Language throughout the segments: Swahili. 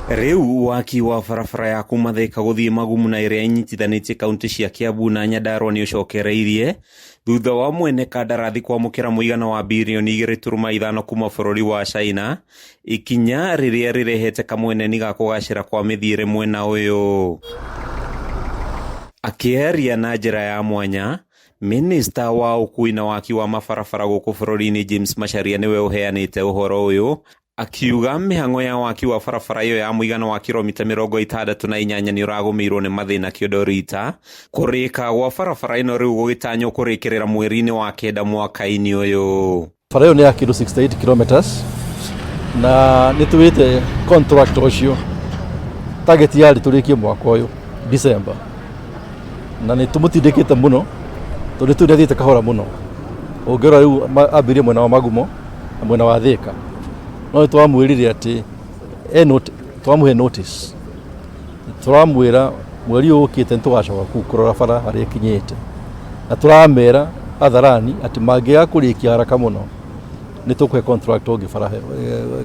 Riu waki wa barabara ya kuma Thika guthii Magumu na iria inyitithanitie kaunti cia Kiambu na Nyandarua ni ucokereirie thutha wa mwene kandarathi kwamukira muigana wa birioni 2.5 kuma bururi wa China, ikinya riria rirehete kamweneni ga kugacira kwa mithiire mwena uyu. Akieria na njira ya mwanya, Minister wa ukui na waki wa mabarabara guku bururi-ini James Macharia niwe uheanite uhoro uyu, akiuga mihango ya waki wa barabara iyo ya muigana wa kilomita 68 ni uragumirwo ni mathina kiodorita kurika gwa barabara ino riu gugitanywo kurikirira mweri-ini wa kenda mwaka-ini uyu. Barabara iyo ni ya kilo 68 kilometers na nituwite contract ucio target yari turikie mwaka uyu December, na nitumutindikite muno tondu turiathite kahora muno. Ungera riu ambirie mwena wa Magumo na mwena wa Thika, no twamwirire ati twamuhe notice, turamwira mweri ukite ntwacoka kurora bara hari ikinyite, na turamera atharani ati mangiya kurikia haraka muno nitukuhe contract ongi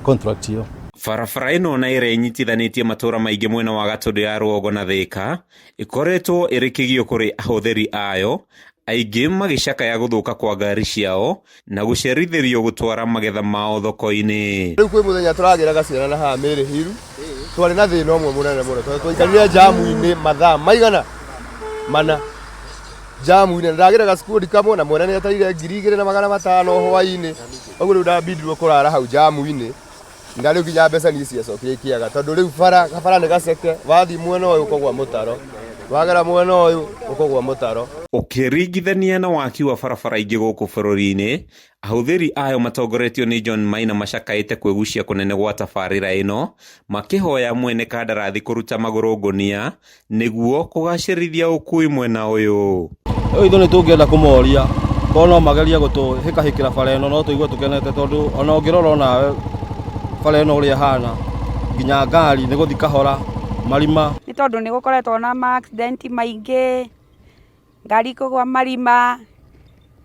contract hiyo. Barabara ino na ire inyitithanitie matura maingi mwena wa Gatundu ya Rwogo na Thika ikoretwo irikigio kuri ahuthiri ayo, aingi magicaka ya guthuka kwa ngari ciao na gucerithirio gutwara magetha mao thoko-ini. Riu kwi muthenya turagira gaciara na ha miri hiru twari na thina umwe munene muno twaikarire jamu-ini mathaa maigana mana jamu-ini, ndagira gaskudi kamwe na mwana ni atarire 2,500 hwa-ini, uguo riu ndabindirwo kurara hau jamu-ini ngari ukinya mbeca ni ciacokire kiaga tondu riu bara ni gaceke, wathi mwena uyu ukogwa mutaro, wagera mwena uyu ukogwa mutaro. Ukiringithania na waki wa barabara ingi guku bururi-ini, ahuthiri ayo matongoretio ni John Maina macakaite kwigucia kunene gwa tabarira ino, makihoya mwene kandarathi kuruta maguru ngunia niguo kugacirithia ukui mwena uyu. Ithu ni tungienda kumoria kono mageria gutuhikahikira bara ino, no tuigwe tukenete tondu ona ungirora nawe bara ino uria hana nginya ngari ni guthi kahora marima, ni tondu ni gukoretwo na accident maingi, ngari kugwa marima,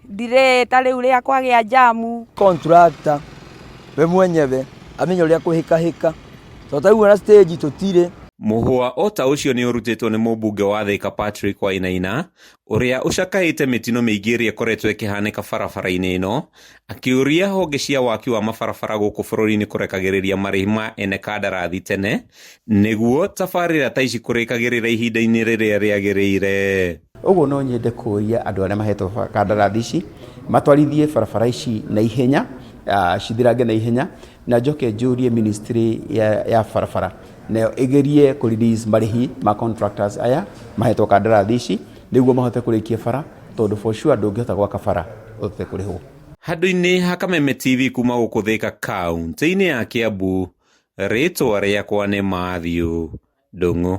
dire tariu ria kwagia jamu. Contractor we mwenyewe amenyo ria kuhikahika totaiwe na stage tutire. Muhua ota ucio ni urutitwo ni mubunge wa Thika Patrick Wainaina, uria ucakaite mitino miingi iria ikoretwo ikihanika barabara-ini ino, akiuria honge cia waki wa mabarabara guku bururi-ini kurekagiriria marihi ma ene kandarathi tene niguo tabarira ta ici kurikagirira ihinda-ini riria riagirire. Uguo no nyende kuria andu aria mahetwo kandarathi ici matwarithie barabara ici na ihenya, cithirange na ihenya, na njoke njurie ministry ya barabara nayo igerie ku release marihi ma contractors aya mahetwo kandarathi ici niguo mahote kurikia bara, tondu for sure ndungihota gwaka bara utote kurihwo. Handu-ini ha Kameme TV kuma guku Thika kaunti-ini ya Kiambu, ritwa riakwa ni Mathew Ndung'u.